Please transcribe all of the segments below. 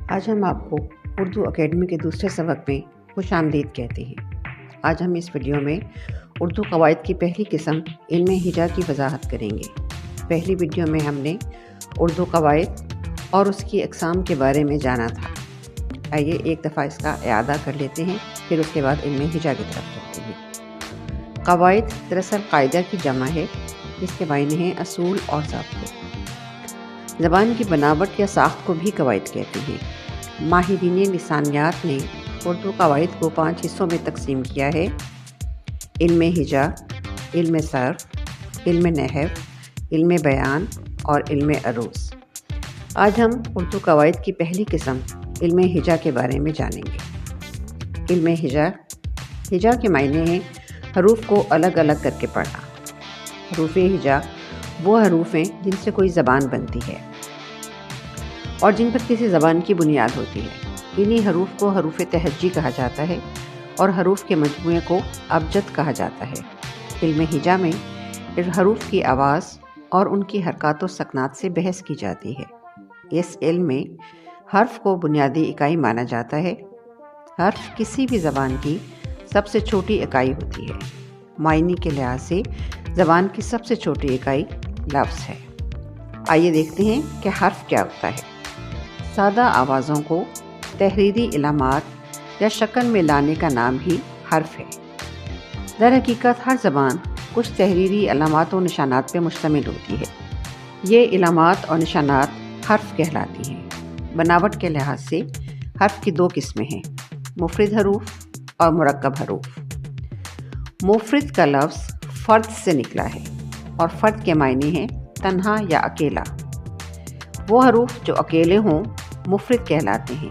آج ہم آپ کو اردو اکیڈمی کے دوسرے سبق میں خوش آمدید کہتے ہیں۔ آج ہم اس ویڈیو میں اردو قواعد کی پہلی قسم علم ہجا کی وضاحت کریں گے۔ پہلی ویڈیو میں ہم نے اردو قواعد اور اس کی اقسام کے بارے میں جانا تھا۔ آئیے ایک دفعہ اس کا اعادہ کر لیتے ہیں، پھر اس کے بعد علم ہجا کی طرف چلتے ہیں۔ قواعد دراصل قاعدہ کی جمع ہے، جس کے معنی ہیں اصول اور ضابطے۔ زبان کی بناوٹ یا ساخت کو بھی قواعد کہتے ہیں۔ ماہرین لسانیات نے اردو قواعد کو 5 حصوں میں تقسیم کیا ہے: علم ہجا، علم صرف، علم نحو، علم بیان اور علم عروض۔ آج ہم اردو قواعد کی پہلی قسم علم ہجا کے بارے میں جانیں گے۔ علم ہجا کے معنی ہیں حروف کو الگ الگ کر کے پڑھنا۔ حروف ہجا وہ حروف ہیں جن سے کوئی زبان بنتی ہے اور جن پر کسی زبان کی بنیاد ہوتی ہے۔ انہی حروف کو حروف تہجی کہا جاتا ہے اور حروف کے مجموعے کو ابجد کہا جاتا ہے۔ علم ہجا میں حروف کی آواز اور ان کی حرکات و سکنات سے بحث کی جاتی ہے۔ اس علم میں حرف کو بنیادی اکائی مانا جاتا ہے۔ حرف کسی بھی زبان کی سب سے چھوٹی اکائی ہوتی ہے۔ معنی کے لحاظ سے زبان کی سب سے چھوٹی اکائی لفظ ہے۔ آئیے دیکھتے ہیں کہ حرف کیا ہوتا ہے۔ سادہ آوازوں کو تحریری علامات یا شکل میں لانے کا نام ہی حرف ہے۔ در حقیقت ہر زبان کچھ تحریری علامات و نشانات پہ مشتمل ہوتی ہے۔ یہ علامات اور نشانات حرف کہلاتی ہیں۔ بناوٹ کے لحاظ سے حرف کی 2 قسمیں ہیں: مفرد حروف اور مرکب حروف۔ مفرد کا لفظ فرد سے نکلا ہے اور فرد کے معنی ہیں تنہا یا اکیلا۔ وہ حروف جو اکیلے ہوں مفرد کہلاتے ہیں،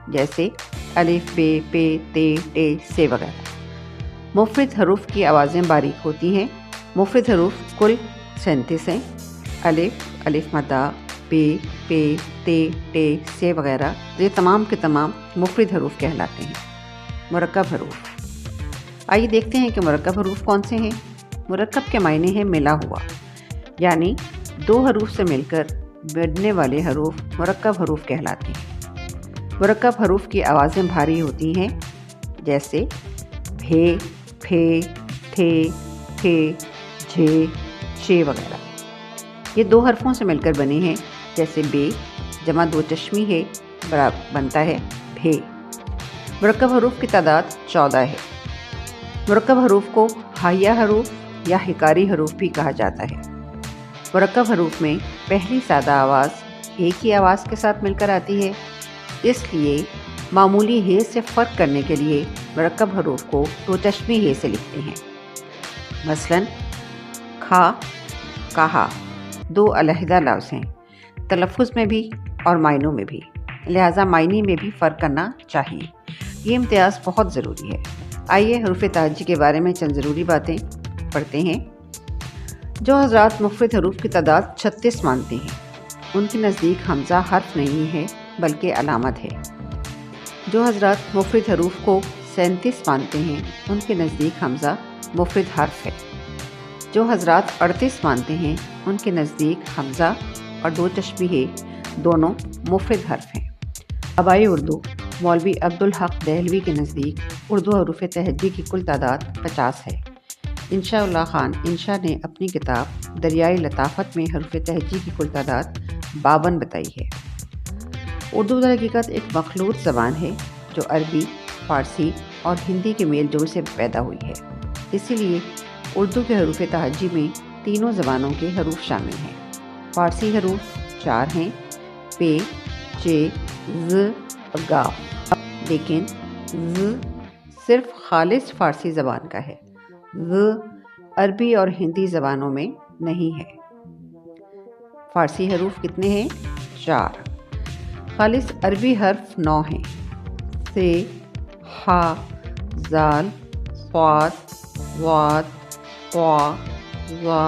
جیسے الف، بے، پے، تے، ٹے، سے وغیرہ۔ مفرد حروف کی آوازیں باریک ہوتی ہیں۔ مفرد حروف کل 37 ہیں۔ الف، الف مدہ، بے، پے، تے، ٹے، سے وغیرہ، یہ تمام کے تمام مفرد حروف کہلاتے ہیں۔ مرکب حروف۔ آئیے دیکھتے ہیں کہ مرکب حروف کون سے ہیں۔ مرکب کے معنی ہیں ملا ہوا، یعنی 2 حروف سے مل کر بننے والے حروف مرکب حروف کہلاتے ہیں۔ مرکب حروف کی آوازیں بھاری ہوتی ہیں، جیسے بھے، پھے، تھے، تھے، جھے، چے وغیرہ۔ یہ 2 حرفوں سے مل کر بنے ہیں، جیسے بے جمع 2 چشمی ہے بنتا ہے بھے۔ مرکب حروف کی تعداد 14 ہے۔ مرکب حروف کو ہائیہ حروف یا حکاری حروف بھی کہا جاتا ہے۔ مرکب حروف میں پہلی سادہ آواز ایک ہی آواز کے ساتھ مل کر آتی ہے، اس لیے معمولی ہے سے فرق کرنے کے لیے مرکب حروف کو 2 چشمی ہے سے لکھتے ہیں۔ مثلاً کھا، کہا 2 علیحدہ لفظ ہیں، تلفظ میں بھی اور معنوں میں بھی، لہٰذا معنی میں بھی فرق کرنا چاہیے۔ یہ امتیاز بہت ضروری ہے۔ آئیے حروف تہجی کے بارے میں چند ضروری باتیں پڑھتے ہیں۔ جو حضرات مفرد حروف کی تعداد 36 مانتے ہیں، ان کے نزدیک حمزہ حرف نہیں ہے بلکہ علامت ہے۔ جو حضرات مفرد حروف کو 37 مانتے ہیں، ان کے نزدیک حمزہ مفرد حرف ہے۔ جو حضرات 38 مانتے ہیں، ان کے نزدیک حمزہ اور 2 چشمی ہے دونوں مفرد حرف ہیں۔ آبائی اردو مولوی عبدالحق دہلوی کے نزدیک اردو حروف تہجی کی کل تعداد 50 ہے۔ انشاء اللہ خان انشا نے اپنی کتاب دریائے لطافت میں حروف تہجی کی کل تعداد 52 بتائی ہے۔ اردو در حقیقت ایک مخلوط زبان ہے جو عربی، فارسی اور ہندی کے میل جول سے پیدا ہوئی ہے۔ اسی لیے اردو کے حروف تہجی میں تینوں زبانوں کے حروف شامل ہیں۔ فارسی حروف 4 ہیں: پے، چے، ز اور گا، لیکن ز صرف خالص فارسی زبان کا ہے، ز عربی اور ہندی زبانوں میں نہیں ہے۔ فارسی حروف کتنے ہیں؟ 4۔ خالص عربی حرف 9 ہیں: سے، ہا، زال، صاد، واد، طا، ظا،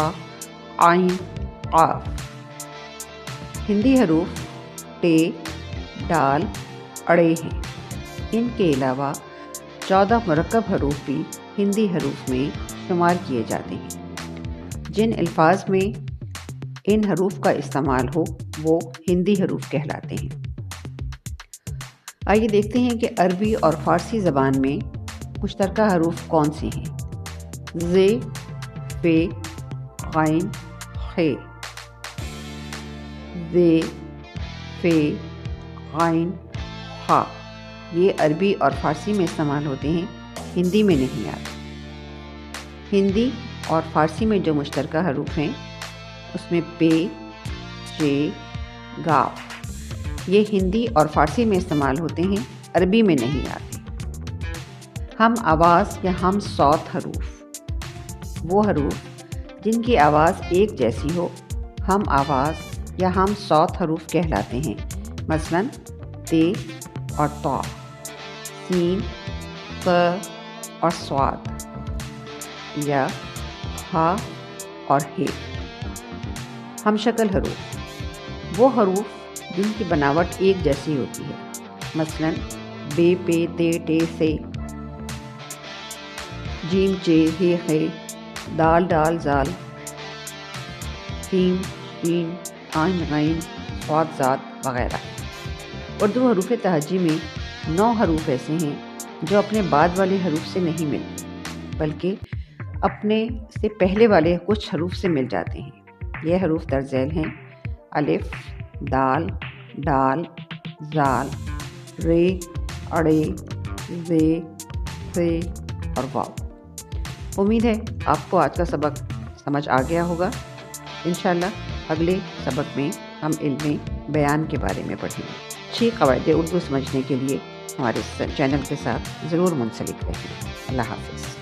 عین، قاف۔ ہندی حروف ٹے، ڈال، اڑے ہیں۔ ان کے علاوہ 14 مرکب حروف بھی ہندی حروف میں شمار کیے جاتے ہیں۔ جن الفاظ میں ان حروف کا استعمال ہو وہ ہندی حروف کہلاتے ہیں۔ آئیے دیکھتے ہیں کہ عربی اور فارسی زبان میں مشترکہ حروف کون سے ہیں۔ ز، ف، غین، خ۔ ز، ف، غین، خ۔ یہ عربی اور فارسی میں استعمال ہوتے ہیں، ہندی میں نہیں آتے۔ ہندی اور فارسی میں جو مشترکہ حروف ہیں اس میں پ، ش، گ، یہ ہندی اور فارسی میں استعمال ہوتے ہیں، عربی میں نہیں آتے۔ ہم آواز یا ہم صوت حروف، وہ حروف جن کی آواز ایک جیسی ہو، ہم آواز یا ہم صوت حروف کہلاتے ہیں۔ مثلاً ت اور طا، سین، ق اور صاد، یا ح اور ہ۔ ہم شکل حروف، وہ حروف جن کی بناوٹ ایک جیسی ہوتی ہے۔ مثلاً بے، پے، تے، ٹے، سے، جیم، چے، ہے، خے، دال، ڈال، زال، سین، شین، عین، غین، صاد، ذات وغیرہ۔ اردو حروف تہجی میں 9 حروف ایسے ہیں جو اپنے بعد والے حروف سے نہیں ملتے، بلکہ اپنے سے پہلے والے کچھ حروف سے مل جاتے ہیں۔ یہ حروف درج ذیل ہیں: الف، دال، ڈال، زال، رے، اڑے، زے، سے اور واو۔ امید ہے آپ کو آج کا سبق سمجھ آ گیا ہوگا۔ انشاءاللہ اگلے سبق میں ہم علم بیان کے بارے میں پڑھیں گے۔ اچھی قواعد اردو سمجھنے کے لیے ہمارے چینل کے ساتھ ضرور منسلک رہیں۔ اللہ حافظ۔